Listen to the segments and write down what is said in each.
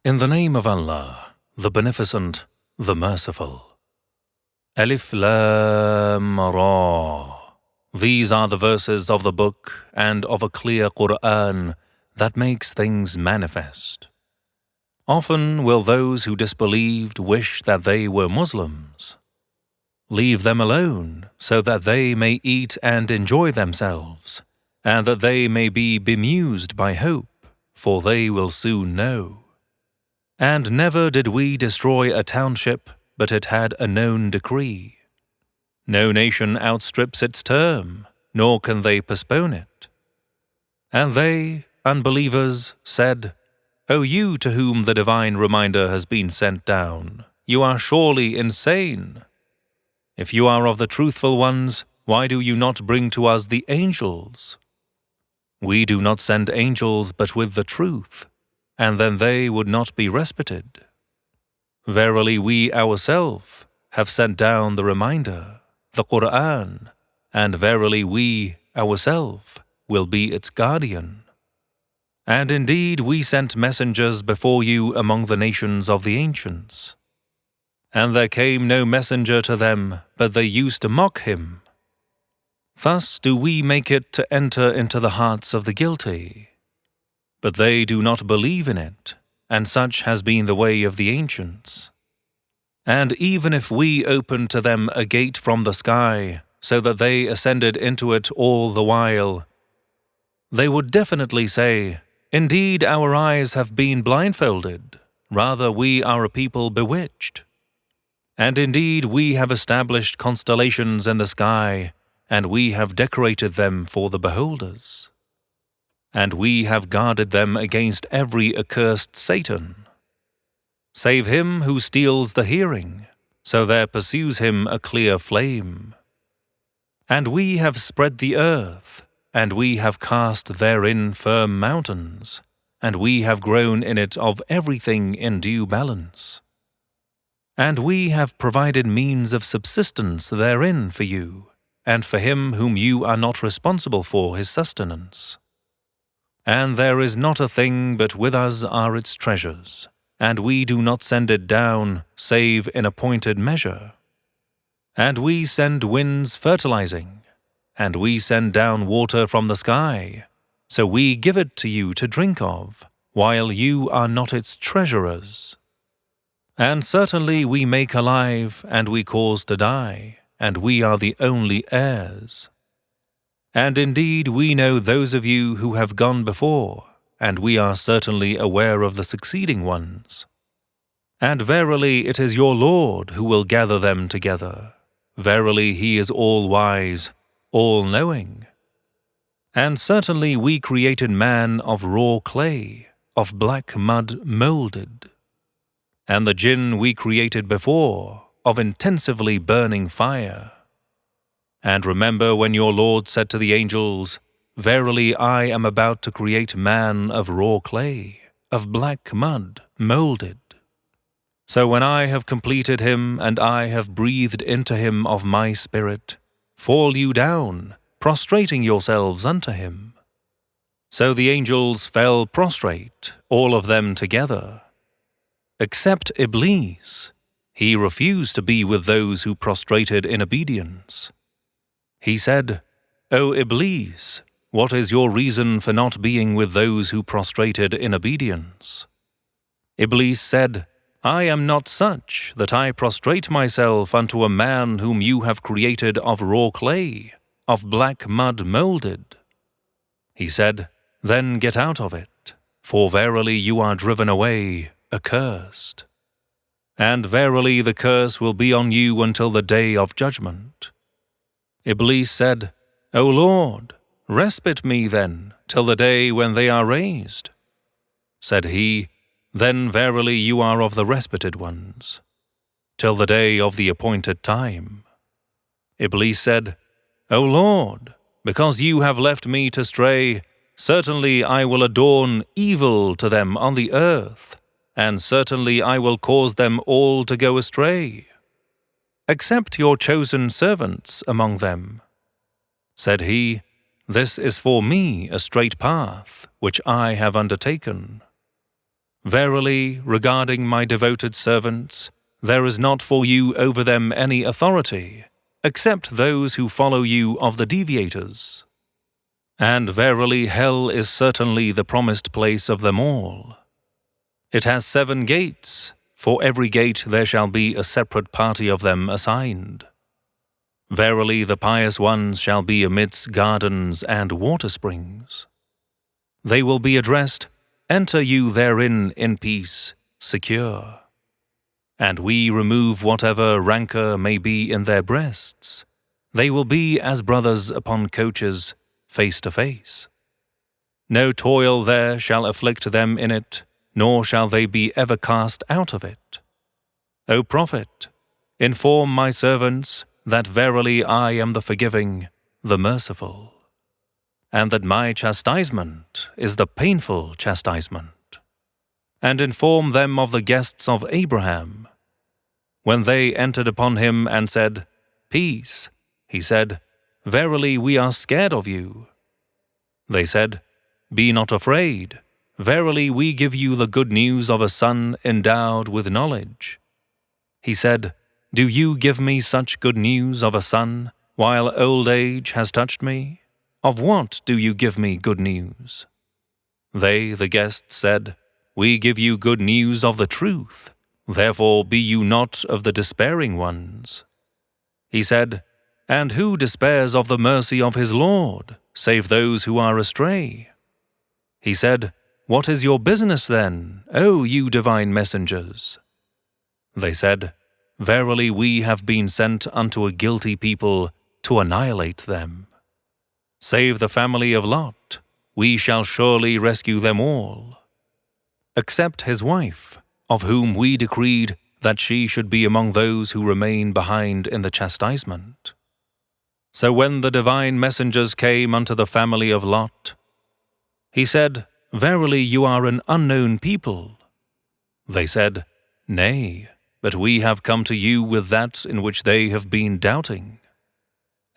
In the name of Allah, the Beneficent, the Merciful. Alif Lam Ra. These are the verses of the book and of a clear Quran that makes things manifest. Often will those who disbelieved wish that they were Muslims. Leave them alone so that they may eat and enjoy themselves, and that they may be bemused by hope, for they will soon know. And never did we destroy a township, but it had a known decree. No nation outstrips its term, nor can they postpone it. And they, unbelievers, said, O you to whom the divine reminder has been sent down, you are surely insane. If you are of the truthful ones, why do you not bring to us the angels? We do not send angels but with the truth, and then they would not be respited. Verily we ourselves have sent down the reminder, the Quran, and verily we ourselves will be its guardian. And indeed we sent messengers before you among the nations of the ancients. And there came no messenger to them, but they used to mock him. Thus do we make it to enter into the hearts of the guilty. But they do not believe in it, and such has been the way of the ancients. And even if we opened to them a gate from the sky, so that they ascended into it all the while, they would definitely say, Indeed our eyes have been blindfolded, rather we are a people bewitched. And indeed we have established constellations in the sky, and we have decorated them for the beholders. And we have guarded them against every accursed Satan. Save him who steals the hearing, so there pursues him a clear flame. And we have spread the earth, and we have cast therein firm mountains, and we have grown in it of everything in due balance. And we have provided means of subsistence therein for you, and for him whom you are not responsible for his sustenance. And there is not a thing but with us are its treasures, and we do not send it down save in appointed measure. And we send winds fertilizing, and we send down water from the sky, so we give it to you to drink of, while you are not its treasurers. And certainly we make alive, and we cause to die, and we are the only heirs. And indeed we know those of you who have gone before, and we are certainly aware of the succeeding ones. And verily it is your Lord who will gather them together. Verily he is all-wise, all-knowing. And certainly we created man of raw clay, of black mud moulded. And the jinn we created before, of intensively burning fire. And remember when your Lord said to the angels, Verily I am about to create man of raw clay, of black mud moulded. So when I have completed him, and I have breathed into him of my spirit, fall you down, prostrating yourselves unto him. So the angels fell prostrate, all of them together. Except Iblis, he refused to be with those who prostrated in obedience. He said, O Iblis, what is your reason for not being with those who prostrated in obedience? Iblis said, I am not such that I prostrate myself unto a man whom you have created of raw clay, of black mud moulded. He said, Then get out of it, for verily you are driven away, accursed. And verily the curse will be on you until the day of judgment. Iblis said, O Lord, respite me then, till the day when they are raised. Said he, Then verily you are of the respited ones, till the day of the appointed time. Iblis said, O Lord, because you have left me to stray, certainly I will adorn evil to them on the earth, and certainly I will cause them all to go astray, except your chosen servants among them. Said he, This is for me a straight path, which I have undertaken. Verily, regarding my devoted servants, there is not for you over them any authority, except those who follow you of the deviators. And verily hell is certainly the promised place of them all. It has 7 gates, for every gate there shall be a separate party of them assigned. Verily the pious ones shall be amidst gardens and water springs. They will be addressed, enter you therein in peace, secure. And we remove whatever rancor may be in their breasts. They will be as brothers upon coaches, face to face. No toil there shall afflict them in it, nor shall they be ever cast out of it. O Prophet, inform my servants that verily I am the forgiving, the merciful, and that my chastisement is the painful chastisement. And inform them of the guests of Abraham. When they entered upon him and said, Peace, he said, Verily we are scared of you. They said, Be not afraid. Verily we give you the good news of a son endowed with knowledge. He said, Do you give me such good news of a son, while old age has touched me? Of what do you give me good news? They, the guests, said, We give you good news of the truth. Therefore be you not of the despairing ones. He said, And who despairs of the mercy of his Lord, save those who are astray? He said, What is your business then, O you divine messengers? They said, Verily we have been sent unto a guilty people to annihilate them. Save the family of Lot, we shall surely rescue them all. Except his wife, of whom we decreed that she should be among those who remain behind in the chastisement. So when the divine messengers came unto the family of Lot, he said, Verily you are an unknown people. They said, Nay, but we have come to you with that in which they have been doubting.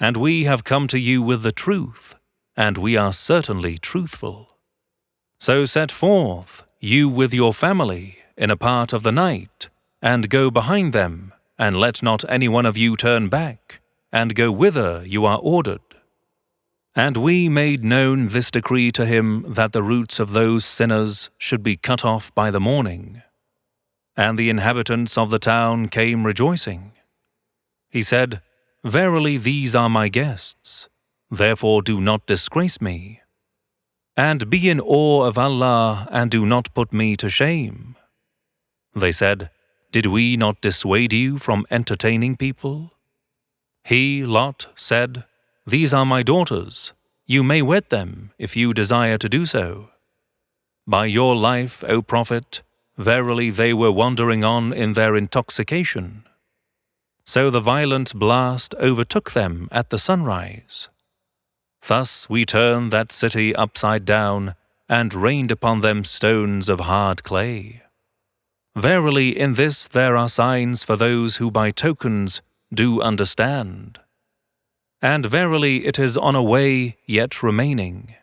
And we have come to you with the truth, and we are certainly truthful. So set forth, you with your family, in a part of the night, and go behind them, and let not any one of you turn back, and go whither you are ordered. And we made known this decree to him that the roots of those sinners should be cut off by the morning. And the inhabitants of the town came rejoicing. He said, Verily these are my guests, therefore do not disgrace me. And be in awe of Allah, and do not put me to shame. They said, Did we not dissuade you from entertaining people? He, Lot, said, These are my daughters. You may wed them if you desire to do so. By your life, O Prophet, verily they were wandering on in their intoxication. So the violent blast overtook them at the sunrise. Thus we turned that city upside down and rained upon them stones of hard clay. Verily in this there are signs for those who by tokens do understand. And verily it is on a way yet remaining.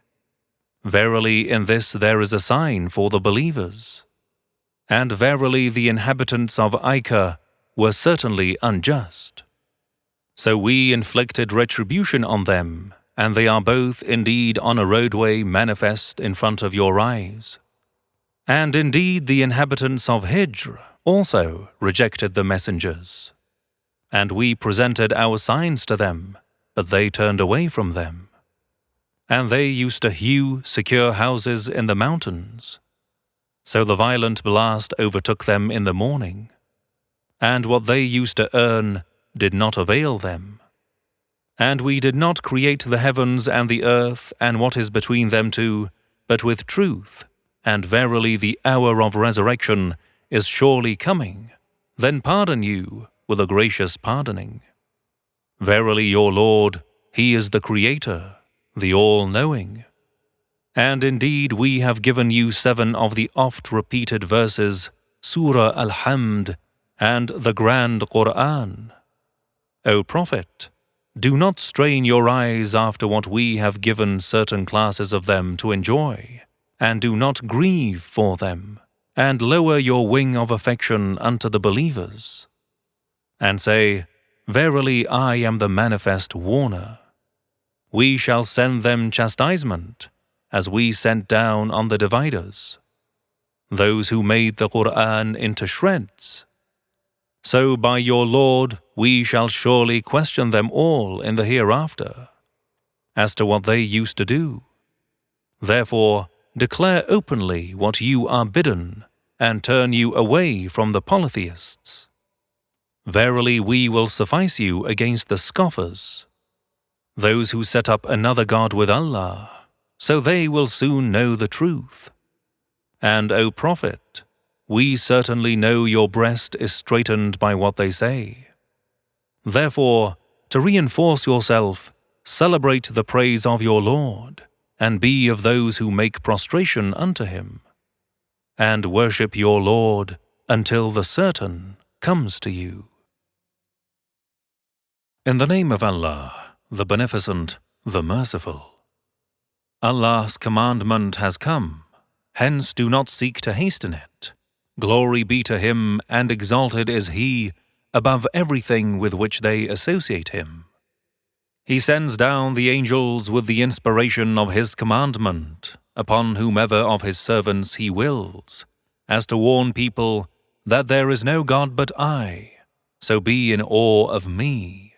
Verily in this there is a sign for the believers. And verily the inhabitants of ICICI were certainly unjust. So we inflicted retribution on them, and they are both indeed on a roadway manifest in front of your eyes. And indeed the inhabitants of Hijr also rejected the messengers. And we presented our signs to them, but they turned away from them. And they used to hew secure houses in the mountains. So the violent blast overtook them in the morning, and what they used to earn did not avail them. And we did not create the heavens and the earth and what is between them two, but with truth, and verily the hour of resurrection is surely coming. Then pardon you with a gracious pardoning. Verily your Lord, He is the Creator, the All-Knowing. And indeed we have given you 7 of the oft-repeated verses, Surah Al-Hamd, and the Grand Quran. O Prophet, do not strain your eyes after what we have given certain classes of them to enjoy, and do not grieve for them, and lower your wing of affection unto the believers, and say, Verily I am the manifest warner. We shall send them chastisement, as we sent down on the dividers, those who made the Quran into shreds. So by your Lord we shall surely question them all in the hereafter, as to what they used to do. Therefore, declare openly what you are bidden, and turn you away from the polytheists. Verily we will suffice you against the scoffers, those who set up another God with Allah, so they will soon know the truth. And, O Prophet, we certainly know your breast is straitened by what they say. Therefore, to reinforce yourself, celebrate the praise of your Lord, and be of those who make prostration unto him, and worship your Lord until the certain comes to you. In the name of Allah, the Beneficent, the Merciful. Allah's commandment has come, hence do not seek to hasten it. Glory be to Him, and exalted is He above everything with which they associate Him. He sends down the angels with the inspiration of His commandment upon whomever of His servants He wills, as to warn people that there is no God but I, so be in awe of me.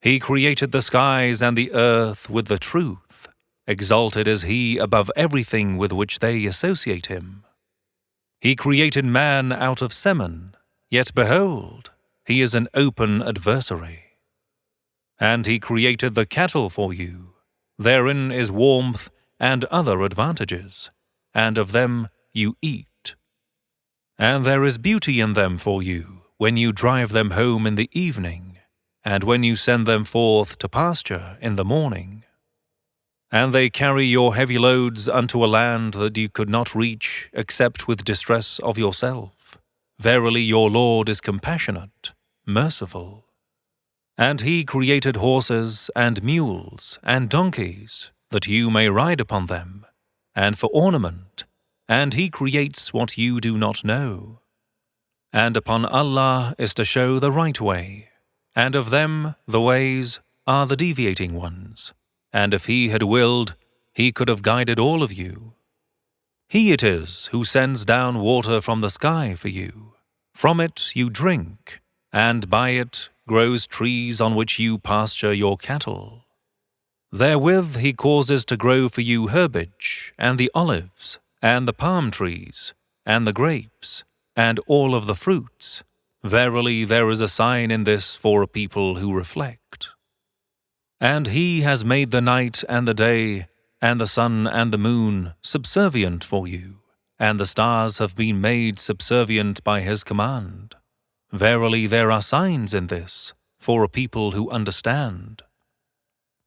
He created the skies and the earth with the truth. Exalted is He above everything with which they associate Him. He created man out of semen, yet behold, he is an open adversary. And He created the cattle for you. Therein is warmth and other advantages, and of them you eat. And there is beauty in them for you when you drive them home in the evening, and when you send them forth to pasture in the morning. And they carry your heavy loads unto a land that you could not reach except with distress of yourself. Verily your Lord is compassionate, merciful. And He created horses and mules and donkeys, that you may ride upon them, and for ornament, and He creates what you do not know. And upon Allah is to show the right way, and of them the ways are the deviating ones. And if He had willed, He could have guided all of you. He it is who sends down water from the sky for you. From it you drink, and by it grows trees on which you pasture your cattle. Therewith He causes to grow for you herbage, and the olives, and the palm trees, and the grapes, and all of the fruits. Verily there is a sign in this for a people who reflect. And He has made the night and the day, and the sun and the moon subservient for you, and the stars have been made subservient by His command. Verily there are signs in this for a people who understand.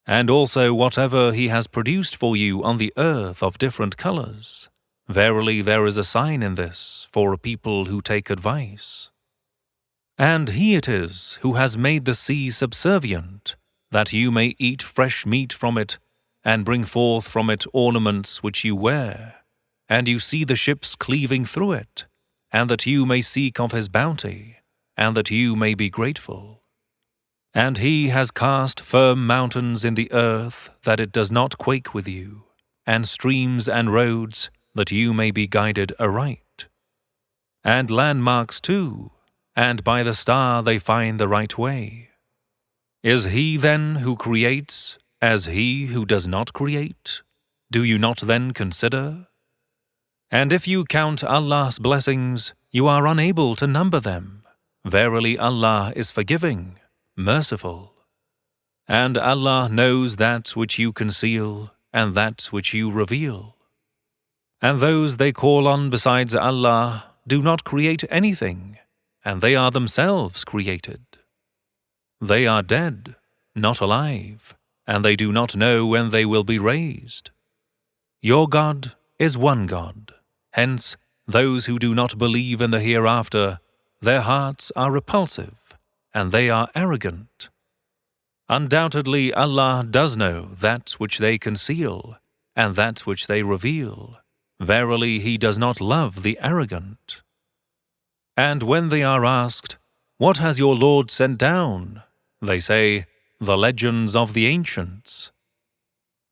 And also whatever He has produced for you on the earth of different colors. Verily there is a sign in this for a people who take advice. And He it is who has made the sea subservient, that you may eat fresh meat from it, and bring forth from it ornaments which you wear, and you see the ships cleaving through it, and that you may seek of His bounty, and that you may be grateful. And He has cast firm mountains in the earth, that it does not quake with you, and streams and roads, that you may be guided aright. And landmarks too, and by the star they find the right way. Is He then who creates as He who does not create? Do you not then consider? And if you count Allah's blessings, you are unable to number them. Verily Allah is forgiving, merciful. And Allah knows that which you conceal and that which you reveal. And those they call on besides Allah do not create anything, and they are themselves created. They are dead, not alive, and they do not know when they will be raised. Your God is one God. Hence, those who do not believe in the hereafter, their hearts are repulsive, and they are arrogant. Undoubtedly, Allah does know that which they conceal, and that which they reveal, Verily, He does not love the arrogant. And when they are asked, "What has your Lord sent down?" they say, "The legends of the ancients."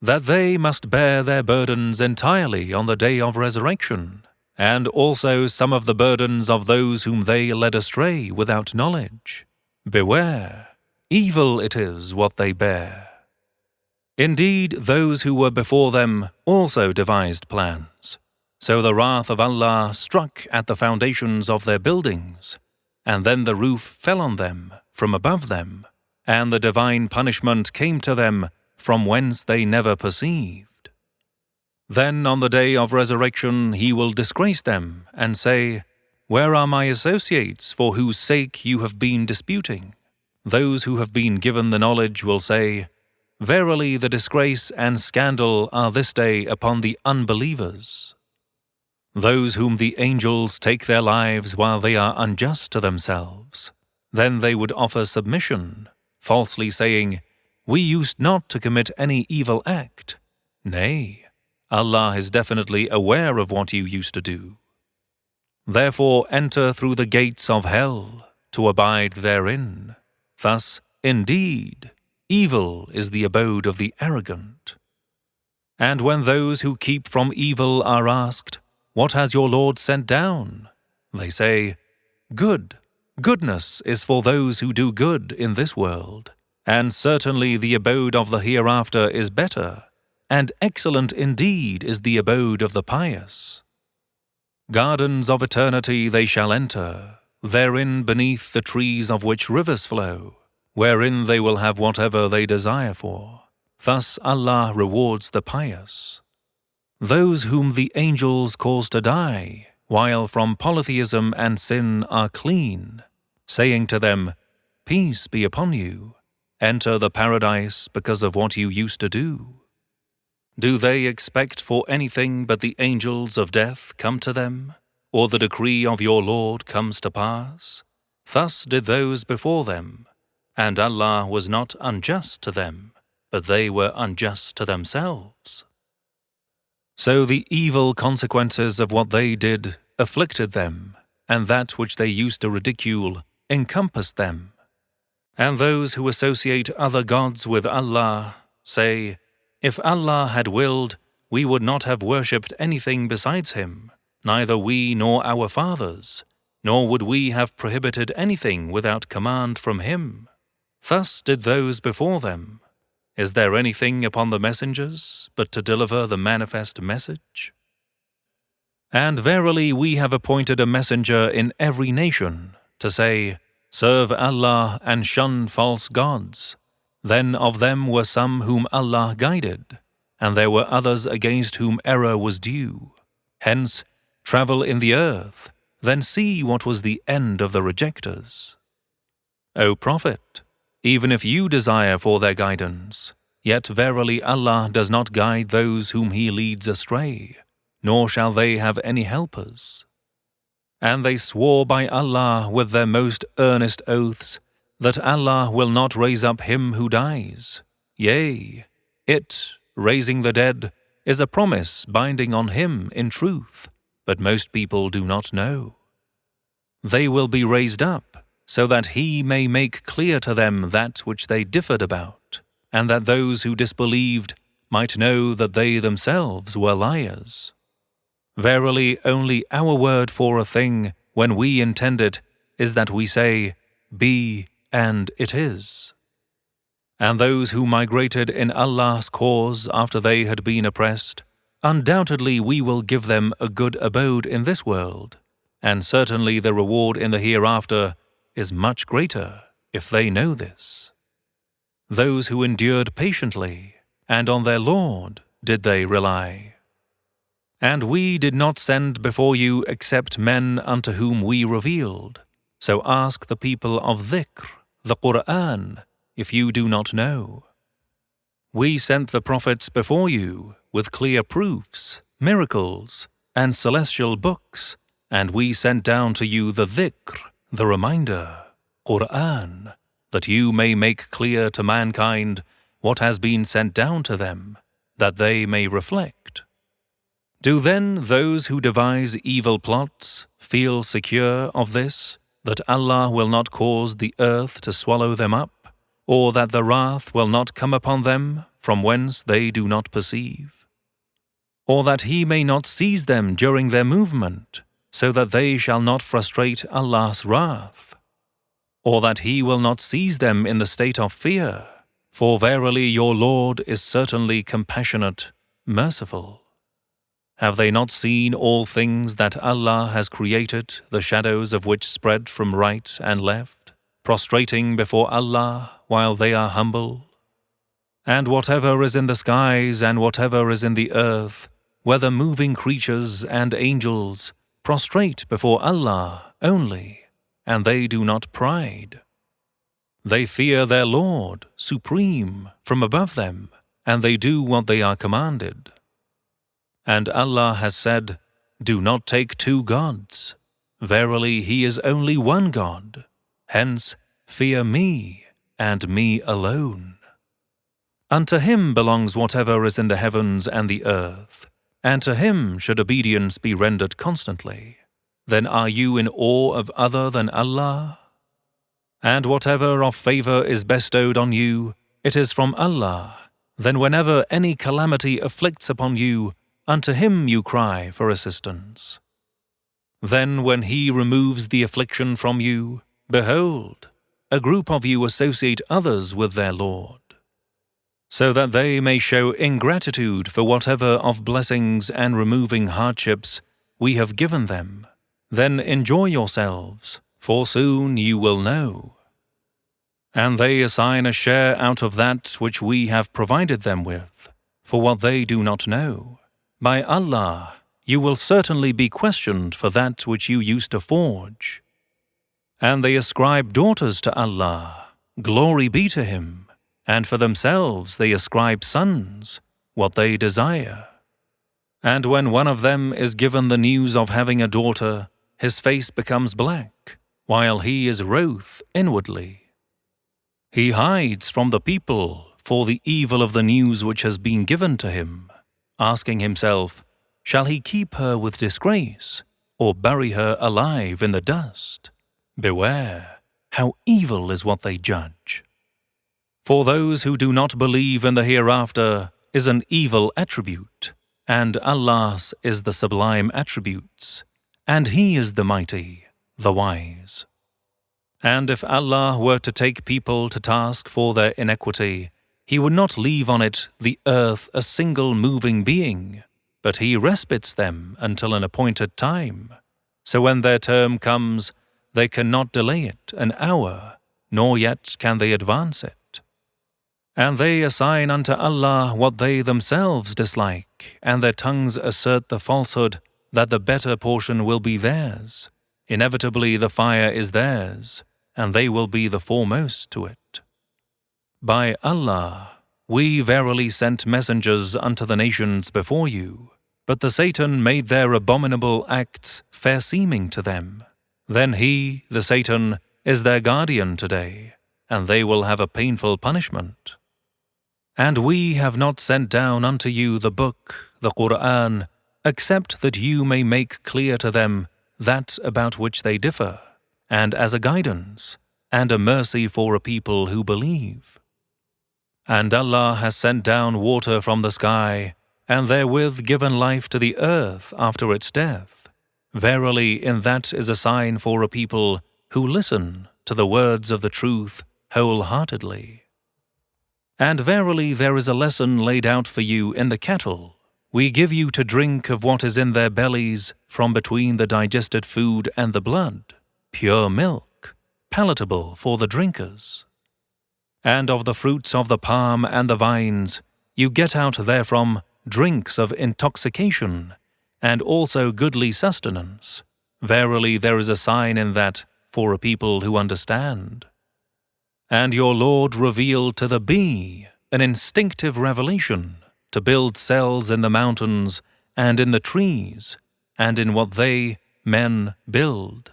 That they must bear their burdens entirely on the day of resurrection, and also some of the burdens of those whom they led astray without knowledge. Beware, evil it is what they bear. Indeed, those who were before them also devised plans. So the wrath of Allah struck at the foundations of their buildings, and then the roof fell on them from above them, and the divine punishment came to them from whence they never perceived. Then on the day of resurrection He will disgrace them and say, "Where are my associates for whose sake you have been disputing?" Those who have been given the knowledge will say, "Verily the disgrace and scandal are this day upon the unbelievers." Those whom the angels take their lives while they are unjust to themselves, then they would offer submission, falsely saying, "We used not to commit any evil act." Nay, Allah is definitely aware of what you used to do. Therefore enter through the gates of hell to abide therein. Thus, indeed, evil is the abode of the arrogant. And when those who keep from evil are asked, "What has your Lord sent down?" they say, Goodness is for those who do good in this world, and certainly the abode of the hereafter is better, and excellent indeed is the abode of the pious. Gardens of eternity they shall enter, therein beneath the trees of which rivers flow, wherein they will have whatever they desire for. Thus Allah rewards the pious. Those whom the angels cause to die, while from polytheism and sin are clean, saying to them, "Peace be upon you, enter the paradise because of what you used to do." Do they expect for anything but the angels of death come to them, or the decree of your Lord comes to pass? Thus did those before them, and Allah was not unjust to them, but they were unjust to themselves. So the evil consequences of what they did afflicted them, and that which they used to ridicule encompassed them. And those who associate other gods with Allah say, "If Allah had willed, we would not have worshipped anything besides Him, neither we nor our fathers, nor would we have prohibited anything without command from Him. Thus did those before them. Is there anything upon the messengers but to deliver the manifest message? And verily we have appointed a messenger in every nation to say, 'Serve Allah and shun false gods.' Then of them were some whom Allah guided, and there were others against whom error was due. Hence, travel in the earth, then see what was the end of the rejectors. O Prophet, even if you desire for their guidance, yet verily Allah does not guide those whom He leads astray, nor shall they have any helpers. And they swore by Allah with their most earnest oaths that Allah will not raise up him who dies. Yea, it, raising the dead, is a promise binding on Him in truth, but most people do not know. They will be raised up, so that He may make clear to them that which they differed about, and that those who disbelieved might know that they themselves were liars. Verily, only our word for a thing, when we intend it, is that we say, 'Be,' and it is. And those who migrated in Allah's cause after they had been oppressed, undoubtedly we will give them a good abode in this world, and certainly the reward in the hereafter is much greater if they know this. Those who endured patiently, and on their Lord did they rely. And we did not send before you except men unto whom we revealed. So ask the people of dhikr, the Quran, if you do not know. We sent the prophets before you with clear proofs, miracles, and celestial books, and we sent down to you the dhikr, the reminder, Quran, that you may make clear to mankind what has been sent down to them, that they may reflect. Do then those who devise evil plots feel secure of this, that Allah will not cause the earth to swallow them up, or that the wrath will not come upon them from whence they do not perceive? Or that He may not seize them during their movement, so that they shall not frustrate Allah's wrath? Or that He will not seize them in the state of fear? For verily your Lord is certainly compassionate, merciful. Have they not seen all things that Allah has created, the shadows of which spread from right and left, prostrating before Allah while they are humble? And whatever is in the skies and whatever is in the earth, whether moving creatures and angels, prostrate before Allah only, and they do not pride. They fear their Lord, supreme, from above them, and they do what they are commanded. And Allah has said, Do not take two gods. Verily He is only one God. Hence, fear me, and me alone. Unto Him belongs whatever is in the heavens and the earth, and to Him should obedience be rendered constantly. Then are you in awe of other than Allah? And whatever of favor is bestowed on you, it is from Allah. Then whenever any calamity afflicts upon you, unto Him you cry for assistance. Then when He removes the affliction from you, behold, a group of you associate others with their Lord, so that they may show ingratitude for whatever of blessings and removing hardships we have given them. Then enjoy yourselves, for soon you will know. And they assign a share out of that which we have provided them with, for what they do not know. By Allah, you will certainly be questioned for that which you used to forge. And they ascribe daughters to Allah, glory be to Him, and for themselves they ascribe sons, what they desire. And when one of them is given the news of having a daughter, his face becomes black, while he is wroth inwardly. He hides from the people for the evil of the news which has been given to him, asking himself, shall he keep her with disgrace, or bury her alive in the dust? Beware, how evil is what they judge. For those who do not believe in the hereafter is an evil attribute, and Allah's is the sublime attributes, and He is the mighty, the wise. And if Allah were to take people to task for their iniquity, He would not leave on it the earth a single moving being, but He respites them until an appointed time. So when their term comes, they cannot delay it an hour, nor yet can they advance it. And they assign unto Allah what they themselves dislike, and their tongues assert the falsehood that the better portion will be theirs. Inevitably the fire is theirs, and they will be the foremost to it. By Allah, we verily sent messengers unto the nations before you, but the Satan made their abominable acts fair-seeming to them. Then he, the Satan, is their guardian today, and they will have a painful punishment. And we have not sent down unto you the book, the Quran, except that you may make clear to them that about which they differ, and as a guidance, and a mercy for a people who believe. And Allah has sent down water from the sky, and therewith given life to the earth after its death. Verily, in that is a sign for a people who listen to the words of the truth wholeheartedly. And verily there is a lesson laid out for you in the cattle. We give you to drink of what is in their bellies from between the digested food and the blood, pure milk, palatable for the drinkers. And of the fruits of the palm and the vines, you get out therefrom drinks of intoxication, and also goodly sustenance. Verily there is a sign in that for a people who understand. And your Lord revealed to the bee an instinctive revelation to build cells in the mountains and in the trees, and in what they, men, build.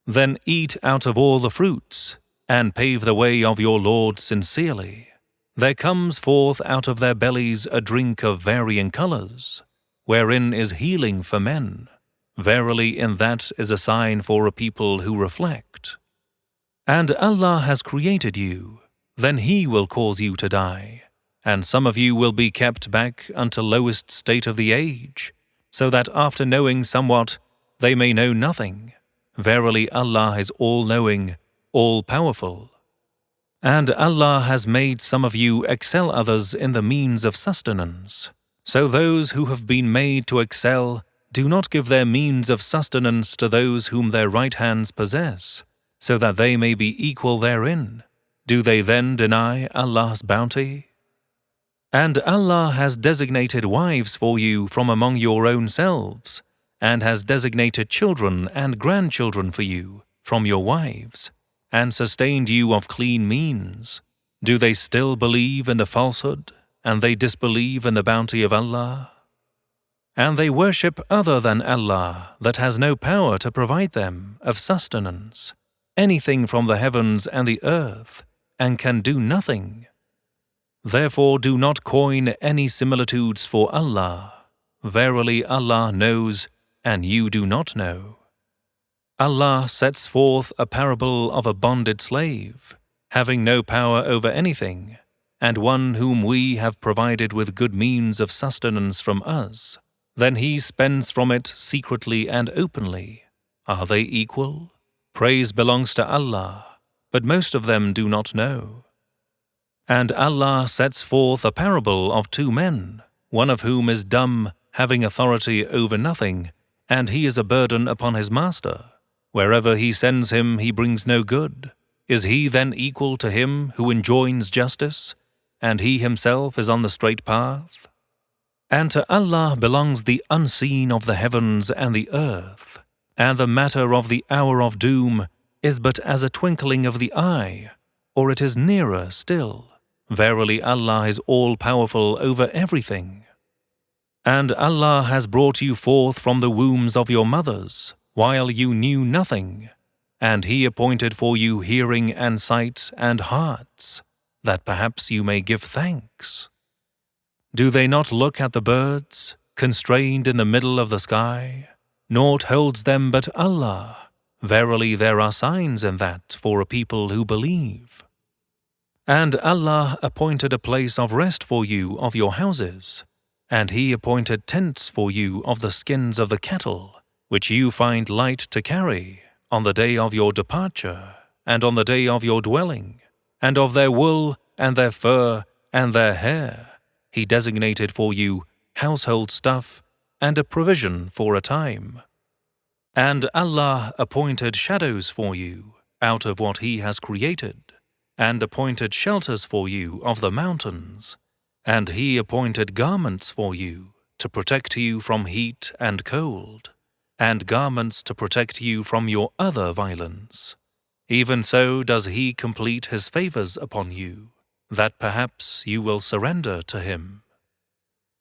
Then eat out of all the fruits, and pave the way of your Lord sincerely. There comes forth out of their bellies a drink of varying colors, wherein is healing for men. Verily, in that is a sign for a people who reflect. And Allah has created you, then He will cause you to die, and some of you will be kept back unto lowest state of the age, so that after knowing somewhat, they may know nothing. Verily, Allah is all-knowing, all-powerful. And Allah has made some of you excel others in the means of sustenance. So those who have been made to excel do not give their means of sustenance to those whom their right hands possess, so that they may be equal therein. Do they then deny Allah's bounty? And Allah has designated wives for you from among your own selves, and has designated children and grandchildren for you from your wives, and sustained you of clean means. Do they still believe in the falsehood, and they disbelieve in the bounty of Allah? And they worship other than Allah that has no power to provide them of sustenance, anything from the heavens and the earth, and can do nothing. Therefore do not coin any similitudes for Allah. Verily Allah knows, and you do not know. Allah sets forth a parable of a bonded slave, having no power over anything, and one whom we have provided with good means of sustenance from us. Then he spends from it secretly and openly. Are they equal? Praise belongs to Allah, but most of them do not know. And Allah sets forth a parable of two men, one of whom is dumb, having authority over nothing, and he is a burden upon his master. Wherever he sends him, he brings no good. Is he then equal to him who enjoins justice, and he himself is on the straight path? And to Allah belongs the unseen of the heavens and the earth, and the matter of the hour of doom is but as a twinkling of the eye, or it is nearer still. Verily Allah is all-powerful over everything. And Allah has brought you forth from the wombs of your mothers, while you knew nothing, and He appointed for you hearing and sight and hearts, that perhaps you may give thanks. Do they not look at the birds, constrained in the middle of the sky? Naught holds them but Allah. Verily there are signs in that for a people who believe. And Allah appointed a place of rest for you of your houses, and He appointed tents for you of the skins of the cattle, which you find light to carry on the day of your departure, and on the day of your dwelling, and of their wool and their fur and their hair. He designated for you household stuff and a provision for a time. And Allah appointed shadows for you out of what He has created, and appointed shelters for you of the mountains, and He appointed garments for you to protect you from heat and cold, and garments to protect you from your other violence. Even so does He complete His favors upon you, that perhaps you will surrender to Him.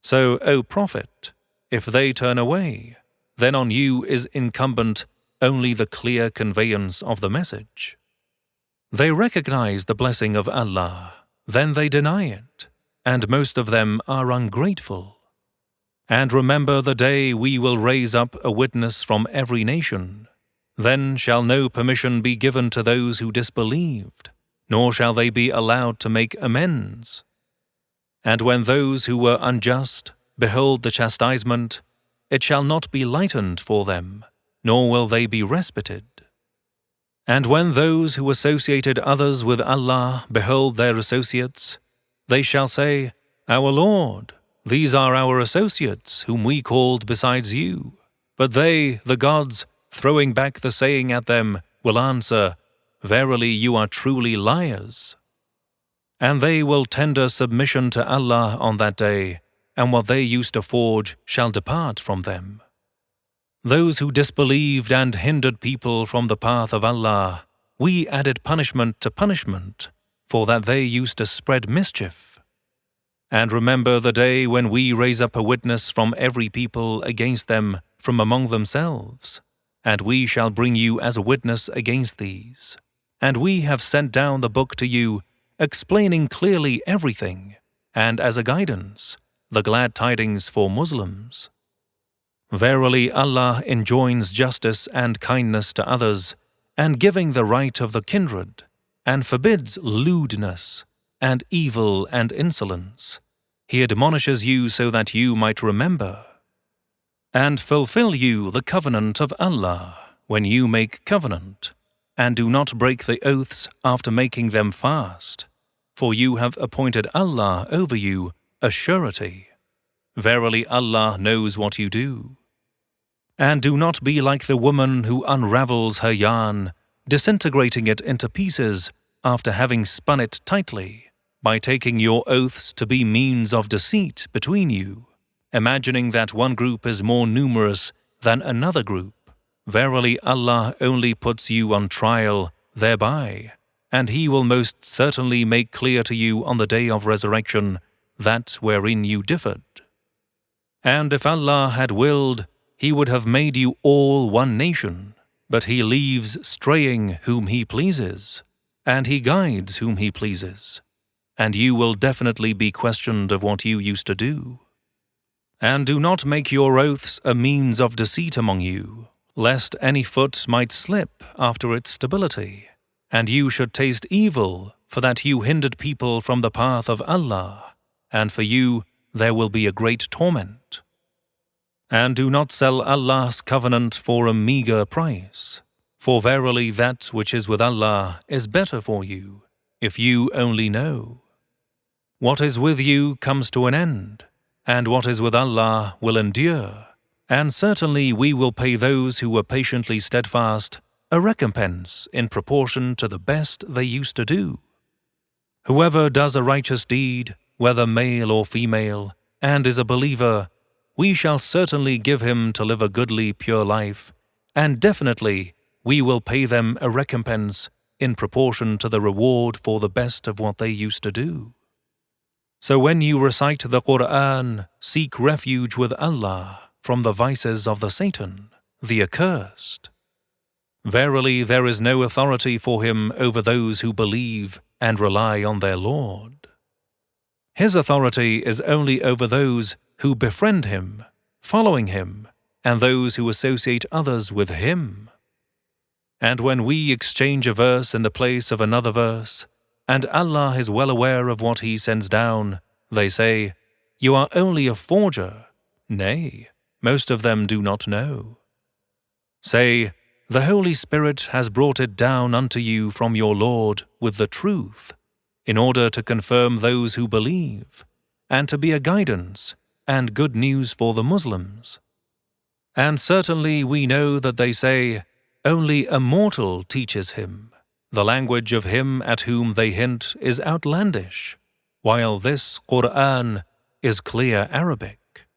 So, O Prophet, if they turn away, then on you is incumbent only the clear conveyance of the message. They recognize the blessing of Allah, then they deny it, and most of them are ungrateful. And remember the day we will raise up a witness from every nation. Then shall no permission be given to those who disbelieved, nor shall they be allowed to make amends. And when those who were unjust behold the chastisement, it shall not be lightened for them, nor will they be respited. And when those who associated others with Allah behold their associates, they shall say, Our Lord, these are our associates whom we called besides you. But they, the gods, throwing back the saying at them, will answer, Verily you are truly liars. And they will tender submission to Allah on that day, and what they used to forge shall depart from them. Those who disbelieved and hindered people from the path of Allah, we added punishment to punishment, for that they used to spread mischief. And remember the day when we raise up a witness from every people against them from among themselves, and we shall bring you as a witness against these. And we have sent down the book to you, explaining clearly everything, and as a guidance, the glad tidings for Muslims. Verily Allah enjoins justice and kindness to others, and giving the right of the kindred, and forbids lewdness, and evil and insolence. He admonishes you so that you might remember. And fulfill you the covenant of Allah when you make covenant, and do not break the oaths after making them fast, for you have appointed Allah over you a surety. Verily Allah knows what you do. And do not be like the woman who unravels her yarn, disintegrating it into pieces after having spun it tightly, by taking your oaths to be means of deceit between you, imagining that one group is more numerous than another group. Verily Allah only puts you on trial thereby, and He will most certainly make clear to you on the day of resurrection that wherein you differed. And if Allah had willed, He would have made you all one nation, but He leaves straying whom He pleases, and He guides whom He pleases, and you will definitely be questioned of what you used to do. And do not make your oaths a means of deceit among you, lest any foot might slip after its stability, and you should taste evil for that you hindered people from the path of Allah, and for you there will be a great torment. And do not sell Allah's covenant for a meager price, for verily that which is with Allah is better for you, if you only know. What is with you comes to an end, and what is with Allah will endure, and certainly we will pay those who were patiently steadfast a recompense in proportion to the best they used to do. Whoever does a righteous deed, whether male or female, and is a believer, we shall certainly give him to live a goodly, pure life, and definitely we will pay them a recompense in proportion to the reward for the best of what they used to do. So when you recite the Quran, seek refuge with Allah from the vices of the Satan, the accursed. Verily there is no authority for him over those who believe and rely on their Lord. His authority is only over those who befriend him, following him, and those who associate others with him. And when we exchange a verse in the place of another verse, and Allah is well aware of what He sends down, they say, "You are only a forger." Nay, most of them do not know. Say, "The Holy Spirit has brought it down unto you from your Lord with the truth, in order to confirm those who believe, and to be a guidance and good news for the Muslims." And certainly we know that they say, "Only a mortal teaches him." The language of him at whom they hint is outlandish, while this Quran is clear Arabic.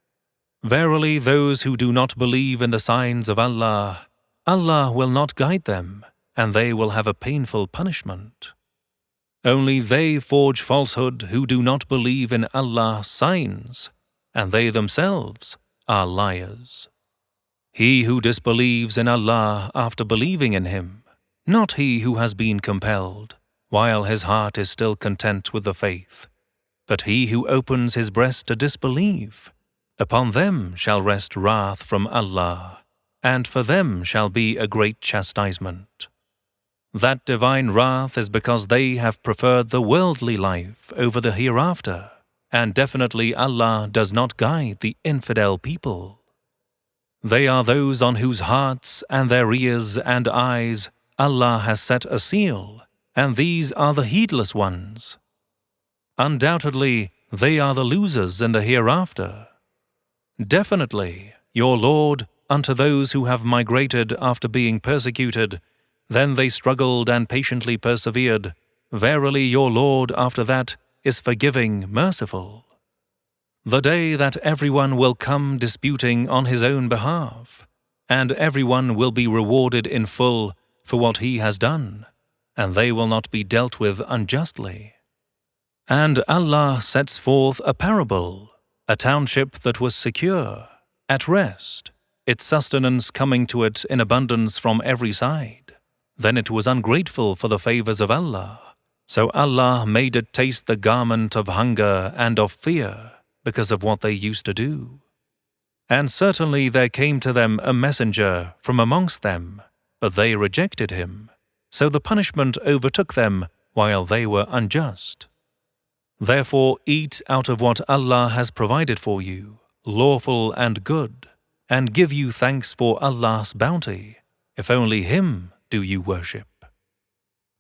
Verily those who do not believe in the signs of Allah, Allah will not guide them, and they will have a painful punishment. Only they forge falsehood who do not believe in Allah's signs, and they themselves are liars. He who disbelieves in Allah after believing in Him, not he who has been compelled, while his heart is still content with the faith, but he who opens his breast to disbelieve, upon them shall rest wrath from Allah, and for them shall be a great chastisement. That divine wrath is because they have preferred the worldly life over the hereafter, and definitely Allah does not guide the infidel people. They are those on whose hearts and their ears and eyes Allah has set a seal, and these are the heedless ones. Undoubtedly, they are the losers in the hereafter. Definitely, your Lord, unto those who have migrated after being persecuted, then they struggled and patiently persevered. Verily your Lord after that is forgiving, merciful. The day that everyone will come disputing on his own behalf, and everyone will be rewarded in full for what he has done, and they will not be dealt with unjustly. And Allah sets forth a parable, a township that was secure, at rest, its sustenance coming to it in abundance from every side. Then it was ungrateful for the favors of Allah, so Allah made it taste the garment of hunger and of fear because of what they used to do. And certainly there came to them a messenger from amongst them, but they rejected him. So the punishment overtook them while they were unjust. Therefore eat out of what Allah has provided for you, lawful and good, and give you thanks for Allah's bounty, if only Him do you worship.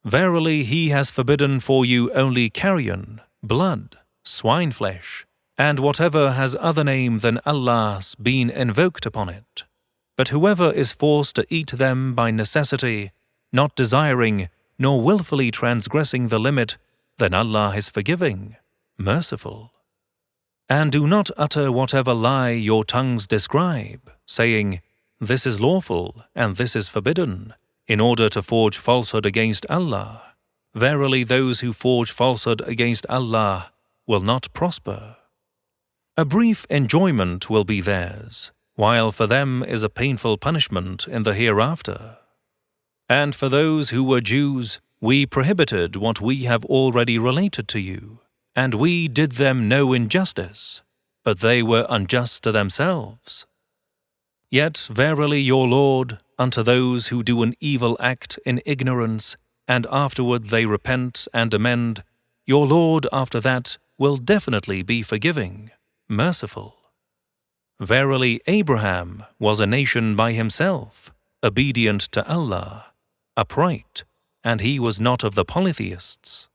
Verily He has forbidden for you only carrion, blood, swine flesh, and whatever has other name than Allah's been invoked upon it. But whoever is forced to eat them by necessity, not desiring nor willfully transgressing the limit, then Allah is forgiving, merciful. And do not utter whatever lie your tongues describe, saying, "This is lawful and this is forbidden," in order to forge falsehood against Allah. Verily those who forge falsehood against Allah will not prosper. A brief enjoyment will be theirs, while for them is a painful punishment in the hereafter. And for those who were Jews, we prohibited what we have already related to you, and we did them no injustice, but they were unjust to themselves. Yet verily your Lord, unto those who do an evil act in ignorance, and afterward they repent and amend, your Lord after that will definitely be forgiving, merciful. Verily Abraham was a nation by himself, obedient to Allah, upright, and he was not of the polytheists.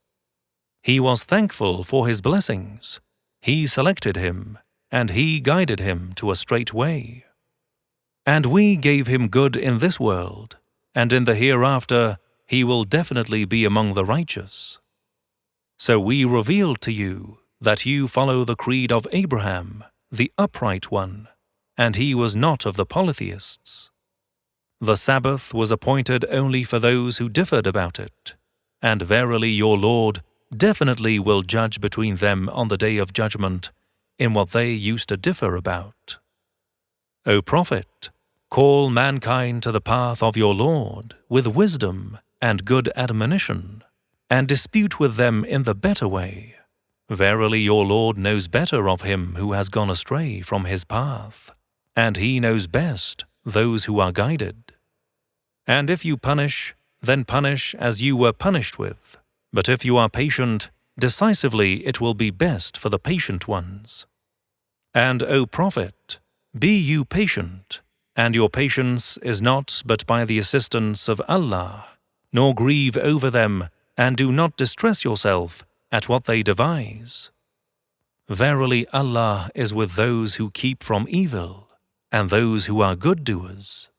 He was thankful for his blessings. He selected him, and he guided him to a straight way. And we gave him good in this world, and in the hereafter he will definitely be among the righteous. So we revealed to you that you follow the creed of Abraham, the upright one, and he was not of the polytheists. The Sabbath was appointed only for those who differed about it, and verily your Lord definitely will judge between them on the day of judgment in what they used to differ about. O Prophet, call mankind to the path of your Lord with wisdom and good admonition, and dispute with them in the better way. Verily your Lord knows better of him who has gone astray from his path, and he knows best those who are guided. And if you punish, then punish as you were punished with, but if you are patient, decisively it will be best for the patient ones. And O Prophet, be you patient, and your patience is not but by the assistance of Allah, nor grieve over them, and do not distress yourself at what they devise. Verily Allah is with those who keep from evil, and those who are good doers.